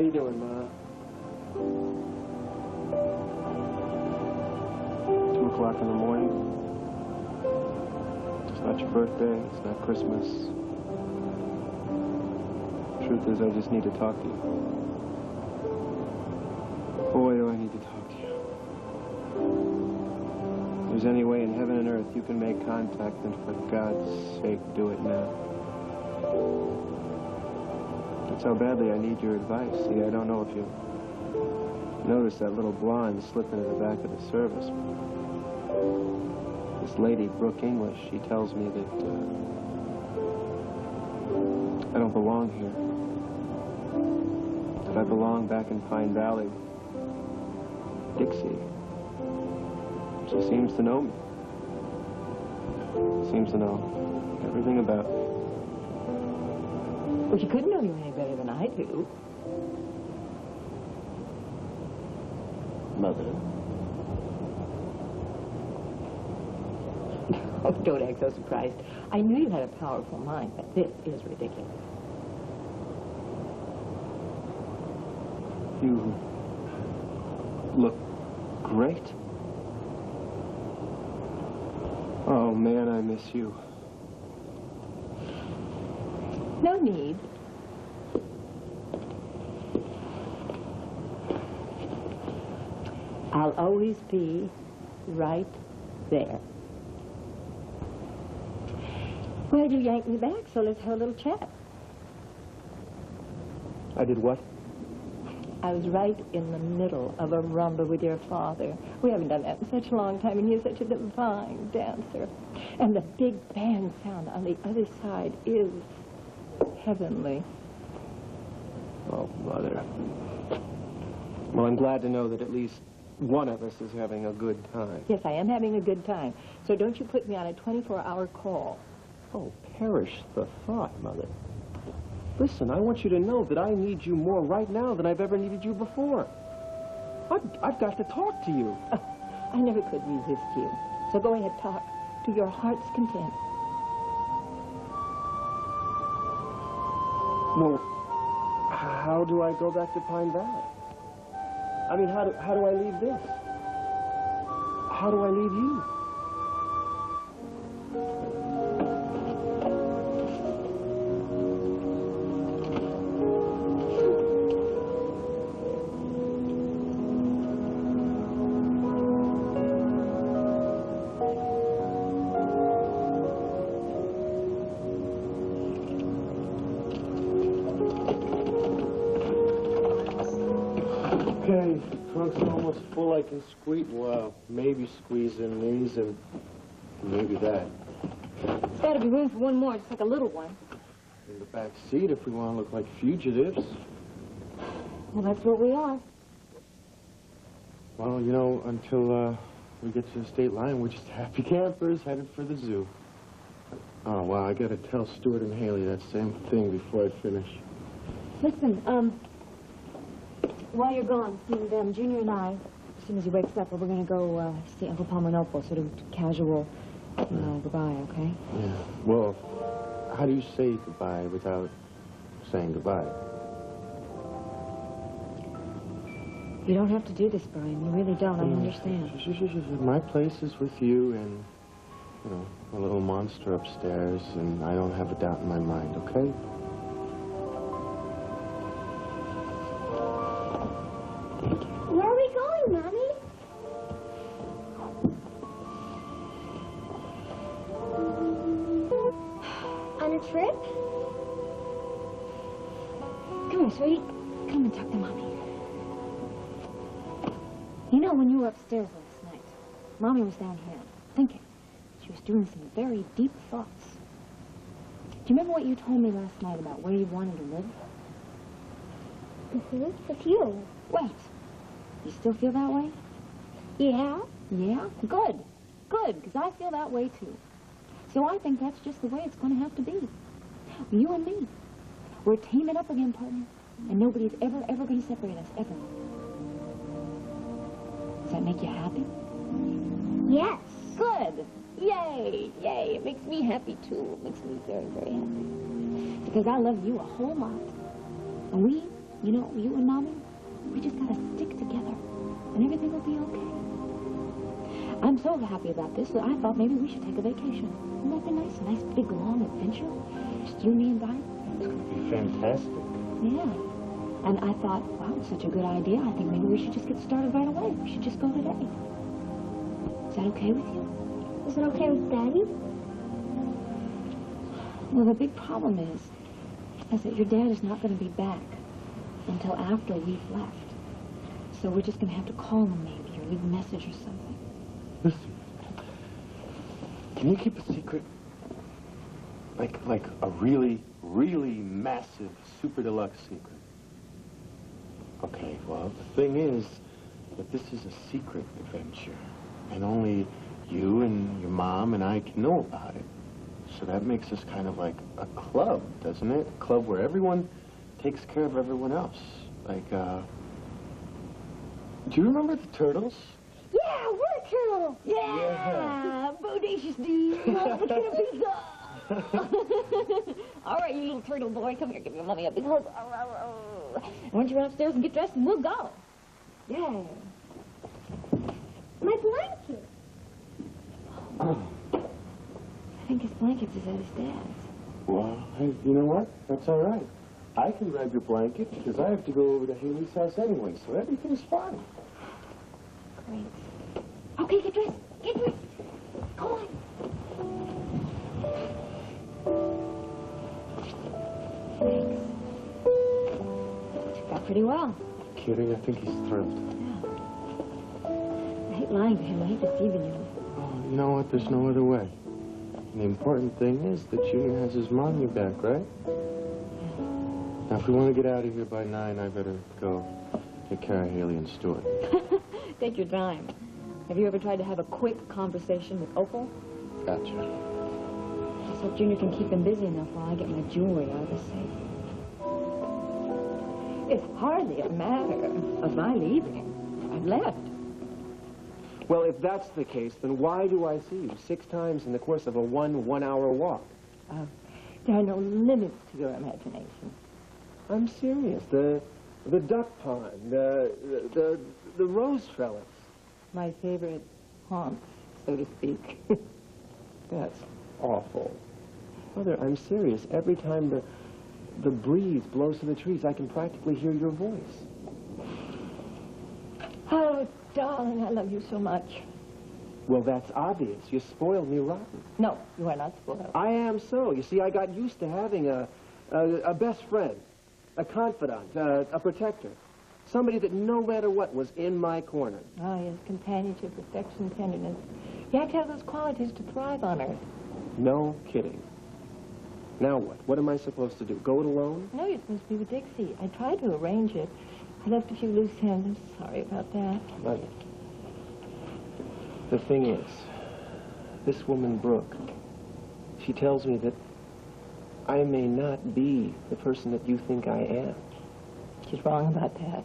you doing, Ma? 2 o'clock in the morning. It's not your birthday. It's not Christmas. Truth is, I just need to talk to you. Boy, do I need to talk to you. If there's any way in heaven and earth you can make contact, then for God's sake, do it now. That's how badly I need your advice. See, I don't know if you noticed that little blonde slip into the back of the service. This lady, Brooke English, she tells me that I don't belong here. That I belong back in Pine Valley with Dixie. She seems to know me. Seems to know everything about me. Well, she couldn't know you any better than I do. Mother. Oh, don't act so surprised. I knew you had a powerful mind, but this is ridiculous. You look great. Oh, man, I miss you. No need. I'll always be right there. Well, you yanked me back, so let's have a little chat. I did what? I was right in the middle of a rumba with your father. We haven't done that in such a long time, and you're such a divine dancer. And the big band sound on the other side is heavenly. Oh, Mother. Well, I'm glad to know that at least one of us is having a good time. Yes, I am having a good time. So don't you put me on a 24-hour call. Oh, perish the thought, Mother. Listen, I want you to know that I need you more right now than I've ever needed you before. I've got to talk to you. Oh, I never could resist you. So go ahead, talk to your heart's content. Well, how do I go back to Pine Valley? I mean, how do I leave this? How do I leave you? Okay, the trunk's almost full. I can maybe squeeze in these and maybe that. There's got to be room for one more, just like a little one. In the back seat if we want to look like fugitives. Well, that's what we are. Well, you know, until we get to the state line, we're just happy campers headed for the zoo. Oh, wow, I got to tell Stuart and Haley that same thing before I finish. Listen, while you're gone, and Junior and I, as soon as he wakes up, we're going to go see Uncle Palmanopo, sort of casual goodbye, okay? Yeah. Well, how do you say goodbye without saying goodbye? You don't have to do this, Brian. You really don't. I understand. My place is with you and, you know, a little monster upstairs, and I don't have a doubt in my mind, okay? Where are we going, Mommy? On a trip? Come here, sweetie. Come and talk to Mommy. You know, when you were upstairs last night, Mommy was down here thinking. She was doing some very deep thoughts. Do you remember what you told me last night about where you wanted to live? Mm-hmm. With you. Wait. You still feel that way? Yeah? Yeah? Good. Good, because I feel that way, too. So I think that's just the way it's going to have to be. You and me. We're teaming up again, partner. And nobody's ever going to separate us, ever. Does that make you happy? Yes. Good. Yay. Yay. It makes me happy, too. It makes me very, very happy. Because I love you a whole lot. And You know, you and Mommy, we just gotta stick together, and everything will be okay. I'm so happy about this that I thought maybe we should take a vacation. Wouldn't that be nice? A nice, big, long adventure? Just you, me, and Di? It's going to be fantastic. Yeah. And I thought, wow, it's such a good idea. I think maybe we should just get started right away. We should just go today. Is that okay with you? Is it okay with Daddy? Well, the big problem is that your dad is not going to be back until after we've left. So we're just going to have to call him maybe, or leave a message or something. Listen, can you keep a secret? Like a really, really massive, super deluxe secret? Okay, well, the thing is that this is a secret adventure, and only you and your mom and I can know about it. So that makes us kind of like a club, doesn't it? A club where everyone takes care of everyone else. Like, do you remember the Turtles? Yeah, we're turtles. Yeah! Bodacious dude! Let's get a pizza! All right, you little turtle boy, come here, give your mommy a big hug. Why don't you run upstairs and get dressed and we'll go? Yeah. My blanket. I think his blankets is at his dad's. Well, hey, you know what? That's all right. I can grab your blanket because I have to go over to Haley's house anyway, so everything's fine. Great. Okay, get dressed. Get dressed. Come on. Thanks. Turned out pretty well. Kidding? I think he's thrilled. Yeah. I hate lying to him. I hate deceiving you. Oh, you know what? There's no other way. And the important thing is that Junior has his mommy back, right? Now, if we want to get out of here by 9, I better go take care of Haley and Stuart. Take your time. Have you ever tried to have a quick conversation with Opal? Gotcha. Just hope Junior can keep him busy enough while I get my jewelry out of the safe. It's hardly a matter of my leaving. I've left. Well, if that's the case, then why do I see you 6 times in the course of a one-hour walk? There are no limits to your imagination. I'm serious. The duck pond, the rose trellis. My favorite haunts, so to speak. That's awful. Mother, I'm serious. Every time the breeze blows through the trees, I can practically hear your voice. Oh, darling, I love you so much. Well, that's obvious. You spoiled me rotten. No, you are not spoiled. I am so. You see, I got used to having a best friend, a confidant, a protector. Somebody that no matter what was in my corner. Oh, yes, companionship, affection, tenderness. You have to have those qualities to thrive on Earth. No kidding. Now what? What am I supposed to do? Go it alone? No, you're supposed to be with Dixie. I tried to arrange it. I left a few loose ends. I'm sorry about that. Mother, the thing is, this woman, Brooke, she tells me that I may not be the person that you think I am. She's wrong about that.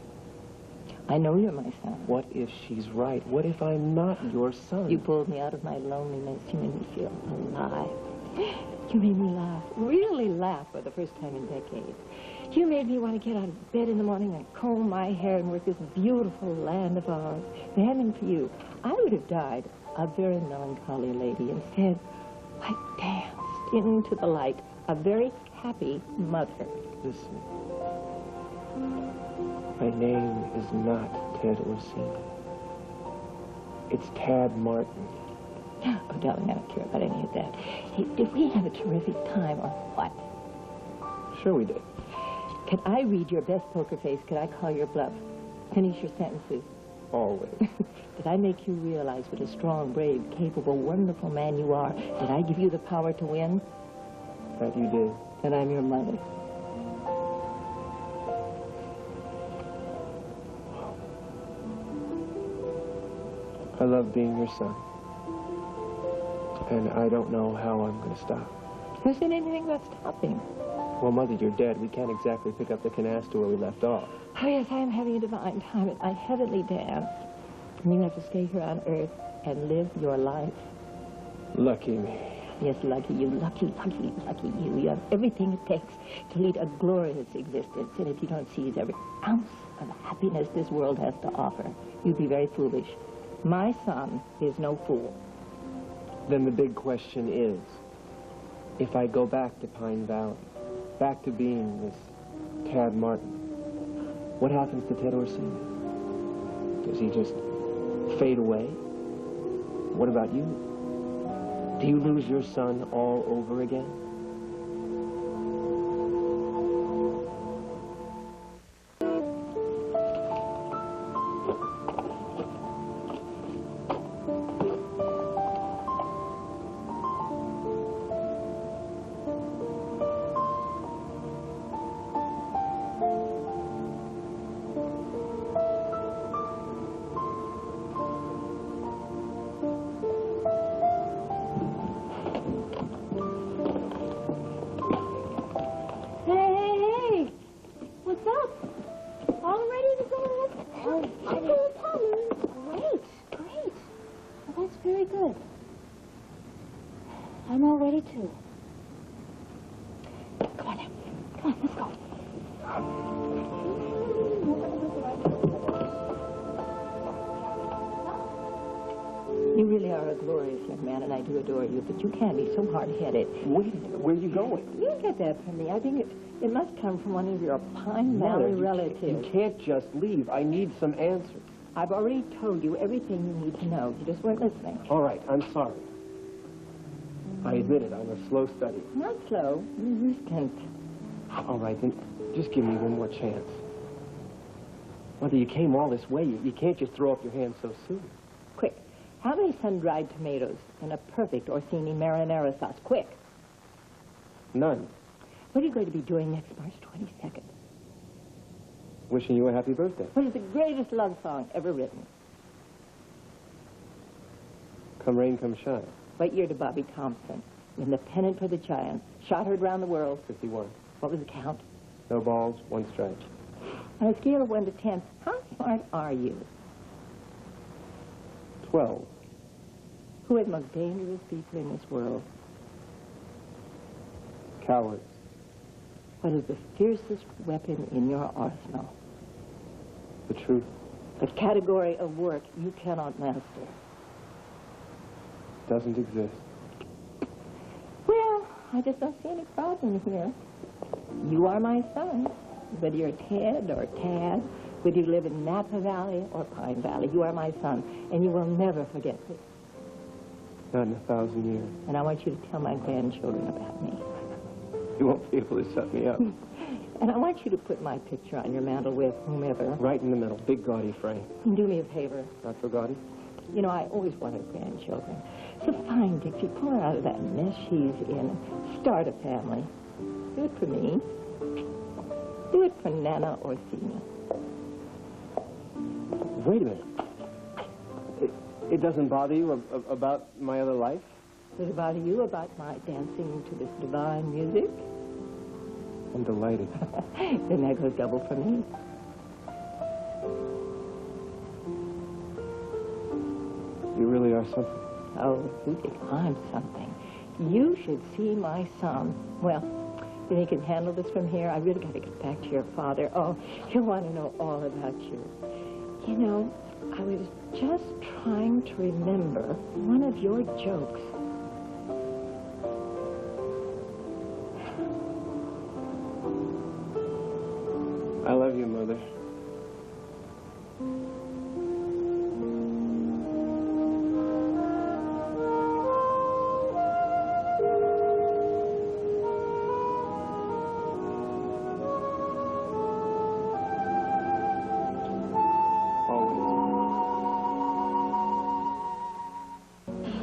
I know you're my son. What if she's right? What if I'm not your son? You pulled me out of my loneliness. You made me feel alive. You made me laugh, really laugh for the first time in decades. You made me want to get out of bed in the morning and comb my hair and work this beautiful land of ours. If it hadn't been for you, I would have died a very melancholy lady. Instead, I danced into the light, a very happy mother. Listen, my name is not Ted Orsini. It's Tad Martin. Oh, darling, I don't care about any of that. Hey, did we have a terrific time or what? Sure we did. Can I read your best poker face? Could I call your bluff? Finish your sentences. Always. Did I make you realize what a strong, brave, capable, wonderful man you are? Did I give you the power to win? That you did. Then I'm your mother. I love being your son. And I don't know how I'm going to stop. Who said anything about stopping? Well, Mother, you're dead. We can't exactly pick up the canasta where we left off. Oh, yes, I am having a divine time at my heavenly dance. And you have to stay here on Earth and live your life. Lucky me. Yes, lucky you, lucky, lucky, lucky you. You have everything it takes to lead a glorious existence. And if you don't seize every ounce of happiness this world has to offer, you'd be very foolish. My son is no fool. Then the big question is, if I go back to Pine Valley, back to being this Tad Martin, what happens to Ted Orsini? Does he just fade away? What about you? Do you lose your son all over again? I'm all ready, too. Come on now. Come on, let's go. You really are a glorious young man, and I do adore you, but you can be so hard-headed. Wait, where are you going? You don't get that from me. I think it must come from one of your Pine Valley relatives. You can't just leave. I need some answers. I've already told you everything you need to know. You just weren't listening. All right, I'm sorry. I admit it, I'm a slow study. Not slow, resistant. All right, then just give me one more chance. Whether you came all this way, you can't just throw up your hands so soon. Quick. How many sun-dried tomatoes in a perfect Orsini marinara sauce? Quick. None. What are you going to be doing next March 22nd? Wishing you a happy birthday. What is the greatest love song ever written? Come rain, come shine. What year did Bobby Thompson win the pennant for the Giants? Shot heard around the world. 51. What was the count? No balls, one strike. On a scale of 1 to 10, how smart are you? 12. Who are the most dangerous people in this world? Cowards. What is the fiercest weapon in your arsenal? The truth. The category of work you cannot master. Doesn't exist. Well, I just don't see any problem here. You are my son, whether you're Ted or Tad, whether you live in Napa Valley or Pine Valley. You are my son, and you will never forget me. Not in 1,000 years. And I want you to tell my grandchildren about me. You won't be able to shut me up. And I want you to put my picture on your mantel with whomever. Right in the middle. Big gaudy frame. And do me a favor. Not so gaudy? You know, I always wanted grandchildren. So fine, Dixie, pull her out of that mess she's in. Start a family. Do it for me. Do it for Nana Orsini. Wait a minute. It doesn't bother you about my other life? Does it bother you about my dancing to this divine music? I'm delighted. Then that goes double for me. You really are something. Oh, you think I'm something. You should see my son. Well, you think you can handle this from here? I really got to get back to your father. Oh, he'll want to know all about you. You know, I was just trying to remember one of your jokes. I love you, Mother.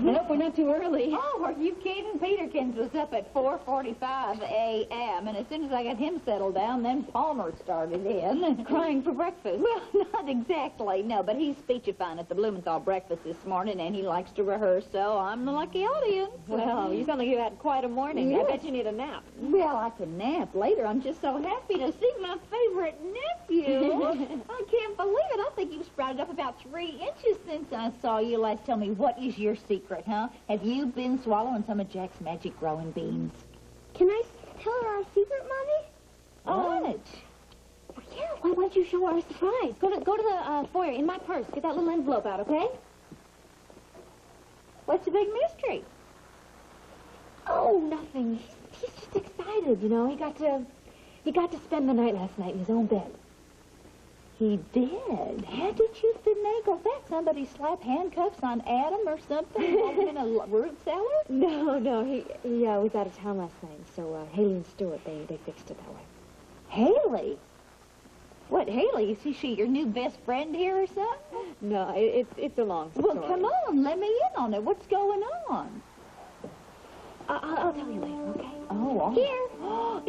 I hope we're not too early. Oh, are you kidding? Peterkins was up at 4:45 a.m., and as soon as I got him settled down, then Palmer started in. Crying for breakfast? Well, not exactly, no, but he's speechifying at the Blumenthal breakfast this morning, and he likes to rehearse, so I'm the lucky audience. Well, you sound like you had quite a morning. Yes. I bet you need a nap. Well, I can nap later. I'm just so happy to see my favorite nephew. I can't believe it. I think you've sprouted up about 3 inches since I saw you last. Tell me, what is your secret, huh? have you been swallowing some of Jack's magic growing beans? Can I tell her our secret, Mommy? What? Yeah, why don't you show her a surprise? Go to the foyer in my purse. Get that little envelope out, okay? What's the big mystery? Oh, nothing. He's just excited, you know. He got to spend the night last night in his own bed. He did. How did you finagle that? Somebody slap handcuffs on Adam or something? Hold him in a root cellar? No, he was out of town last night, so Haley and Stuart, they fixed it that way. Haley? What, Haley? Is she your new best friend here or something? No, it's a long story. Well, come on, let me in on it. What's going on? I'll tell you later, okay? Oh, here.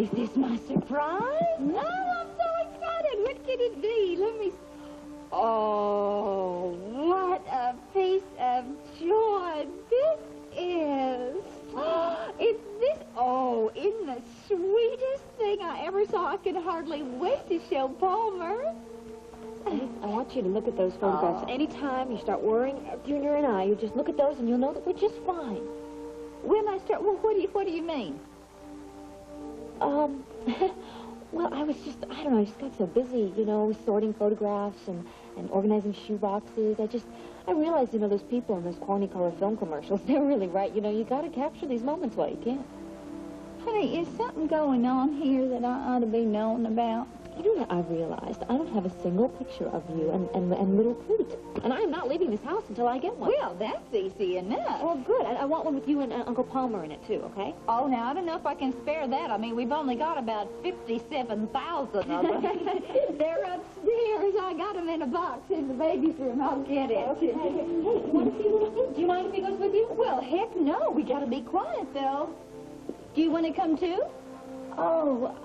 Is this my surprise? No, I'm so excited. What can it be? Let me... Oh, what a piece of joy this is. It's this... Oh, isn't the sweetest thing I ever saw. I can hardly wait to show Palmer. I want you to look at those photographs. Anytime you start worrying, Junior and I, you just look at those and you'll know that we're just fine. When I start... Well, what do you mean? Well, I was just, I don't know, I just got so busy, you know, sorting photographs and organizing shoe boxes. I realized, you know, those people in those corny color film commercials, they're really right. You know, you got to capture these moments while you can. Honey, is something going on here that I ought to be knowing about? You know what I realized? I don't have a single picture of you and little Pete. And I am not leaving this house until I get one. Well, that's easy enough. Well, good. I want one with you and Uncle Palmer in it, too, okay? Oh, now, I don't know if I can spare that. I mean, we've only got about 57,000 of them. They're upstairs. I got them in a box in the baby's room. I'll get it. Okay. Hey, you want to see little Pete? Do you mind if he goes with you? Well, heck no. We got to be quiet, though. Do you want to come, too? Oh,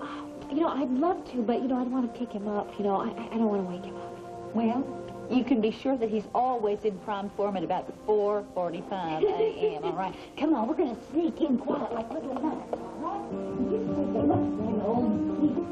you know, I'd love to, but, you know, I don't want to pick him up. You know, I don't want to wake him up. Well, you can be sure that he's always in prime form at about 4:45 a.m., all right? Come on, we're going to sneak in quiet like little nuts, all right? You take a look at that old Pete.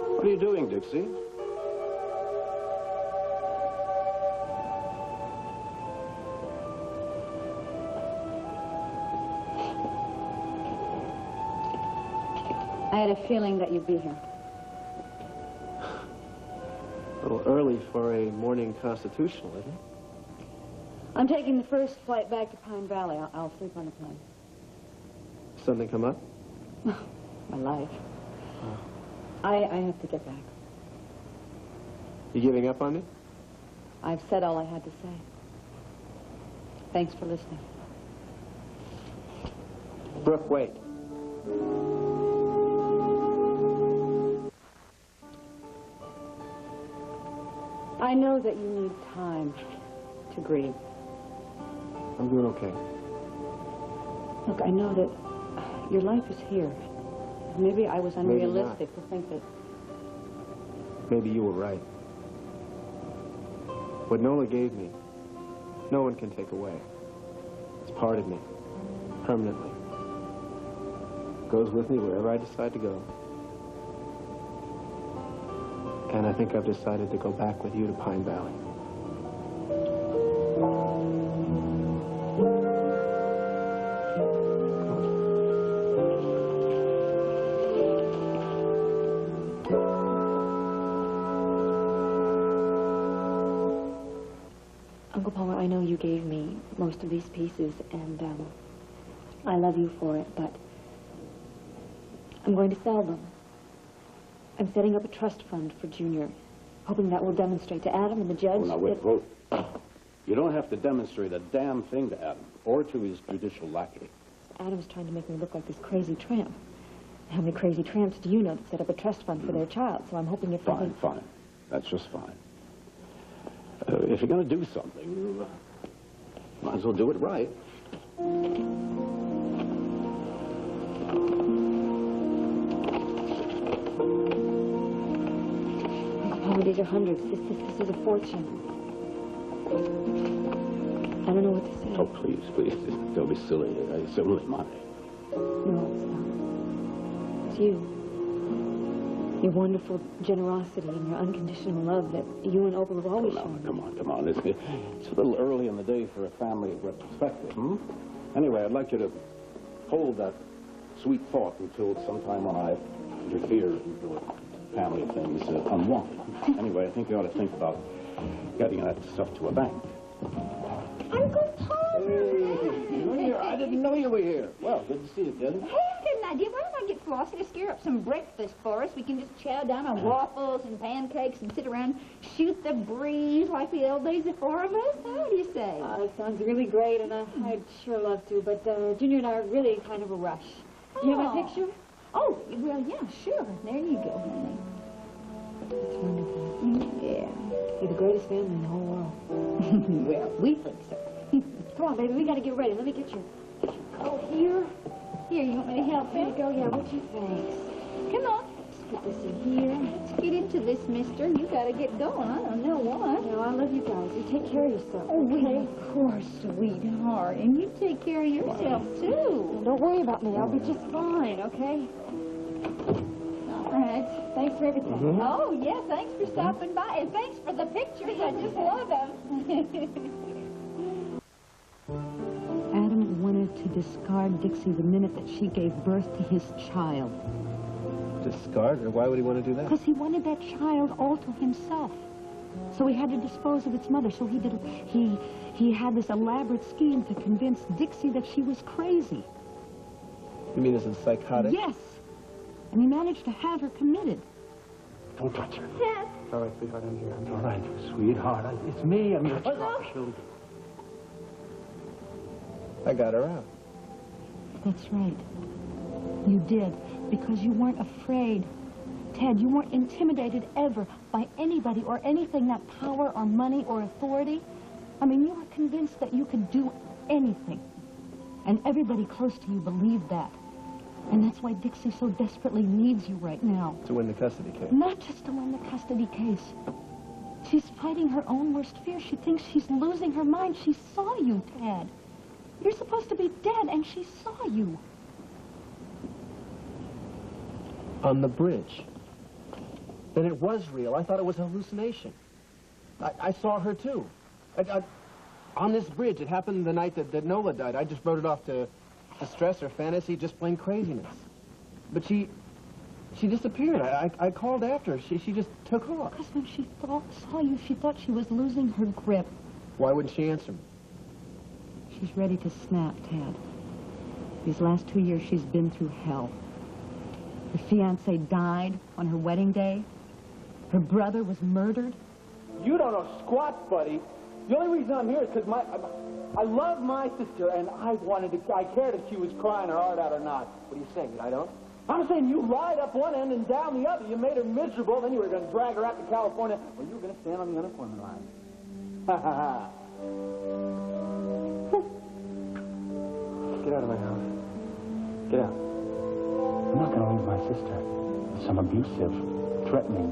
What are you doing, Dixie? I had a feeling that you'd be here. A little early for a morning constitutional, isn't it? I'm taking the first flight back to Pine Valley. I'll sleep on the plane. Something come up? My life. I have to get back. You giving up on me? I've said all I had to say. Thanks for listening. Brooke, wait. I know that you need time to grieve. I'm doing okay. Look, I know that your life is here. Maybe I was unrealistic to think that... Maybe you were right. What Nola gave me, no one can take away. It's part of me, permanently. Goes with me wherever I decide to go. And I think I've decided to go back with you to Pine Valley. Uncle Palmer, I know you gave me most of these pieces, and I love you for it, but I'm going to sell them. I'm setting up a trust fund for Junior, hoping that will demonstrate to Adam and the judge Oh, now, wait, you don't have to demonstrate a damn thing to Adam or to his judicial lackey. Adam's trying to make me look like this crazy tramp. How many crazy tramps do you know that set up a trust fund for their child? So I'm hoping if I Fine, can... fine. That's just fine. If you're going to do something, you might as well do it right. Oh, these are hundreds. This is a fortune. I don't know what to say. Oh, please, please, don't be silly. It's only money. No, it's not. It's you. Your wonderful generosity and your unconditional love that you and Opal have always shown. Come on. It's a little early in the day for a family retrospective, Anyway, I'd like you to hold that sweet thought until sometime when I interfere into a family things unwanted. Anyway, I think you ought to think about getting that stuff to a bank. Uncle Tom! Hey, I didn't know you were here. Well, good to see you, kid. Hey, I got an idea. Why don't I get Flossie to scare up some breakfast for us? We can just chow down on waffles and pancakes and sit around, shoot the breeze like the old days, the four of us. How do you say? That sounds really great, and I'd sure love to, but Junior and I are really in kind of a rush. Do you have my picture? Oh, well, yeah, sure. There you go, honey. It's wonderful. Yeah. You're the greatest family in the whole world. Well, we think so. Come on, baby, we gotta get ready. Let me get your... Oh, here? Here, you want me to help There you? you go, yeah, would you? Thanks. Come on. Let's put this in here. Let's get into this, mister. You gotta get going. I don't know what. No, I love you guys. You take care of yourself. Oh, well, of course, sweetheart. And you take care of yourself, too. Don't worry about me. I'll be just fine, okay? All right. Thanks for everything. Oh, yeah, thanks for stopping by. And thanks for the pictures. I just love them. Adam wanted to discard Dixie the minute that she gave birth to his child. Discard her? Why would he want to do that? Because he wanted that child all to himself. So he had to dispose of its mother. So he had this elaborate scheme to convince Dixie that she was crazy. You mean as a psychotic? Yes. And he managed to have her committed. Don't touch her. Yes. All right, sweetheart, I'm here. All right, sweetheart. It's me. I'm your children. I got her out. That's right. You did, because you weren't afraid. Ted, you weren't intimidated ever by anybody or anything, that power or money or authority. I mean, you were convinced that you could do anything. And everybody close to you believed that. And that's why Dixie so desperately needs you right now. To win the custody case. Not just to win the custody case. She's fighting her own worst fear. She thinks she's losing her mind. She saw you, Ted. You're supposed to be dead, and she saw you. On the bridge. Then it was real. I thought it was a hallucination. I saw her, too. On this bridge. It happened the night that Nola died. I just wrote it off to stress or fantasy, just plain craziness. But she disappeared. I called after her. She just took off. Because when she saw you, she thought she was losing her grip. Why wouldn't she answer me? She's ready to snap, Ted. These last 2 years, she's been through hell. Her fiancé died on her wedding day. Her brother was murdered. You don't know squat, buddy. The only reason I'm here is because I love my sister, and I cared if she was crying her heart out or not. What are you saying, I don't? I'm saying you lied up one end and down the other. You made her miserable, then you were going to drag her out to California. Well, you were going to stand on the unemployment line. Ha, ha, ha. Get out of my house. Get out. I'm not going to leave my sister with some abusive, threatening,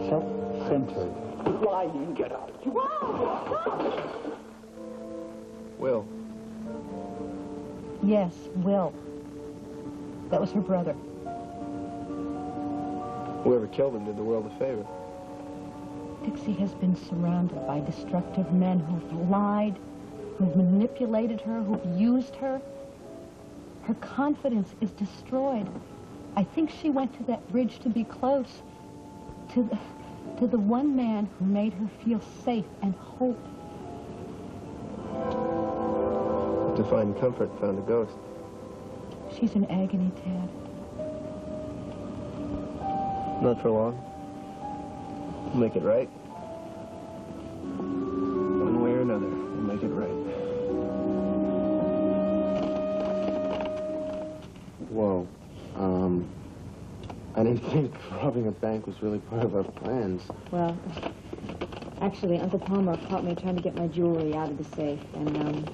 self-centered, lying. Get out. Will. Yes, Will. That was her brother. Whoever killed him did the world a favor. Dixie has been surrounded by destructive men who've lied, who've manipulated her, who've used her. Her confidence is destroyed. I think she went to that bridge to be close to the one man who made her feel safe and hope. To find comfort, found a ghost. She's in agony, Ted. Not for long. We'll make it right. One way or another, we'll make it right. Whoa. I didn't think robbing a bank was really part of our plans. Well, actually, Uncle Palmer caught me trying to get my jewelry out of the safe, and,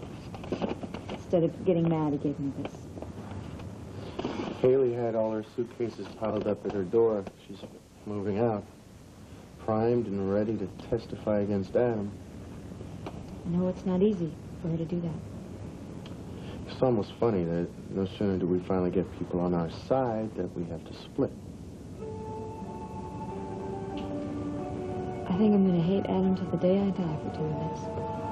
instead of getting mad, he gave me this. Haley had all her suitcases piled up at her door. She's moving out. primed and ready to testify against Adam. I know it's not easy for her to do that. It's almost funny that no sooner do we finally get people on our side that we have to split. I think I'm going to hate Adam till the day I die for doing this.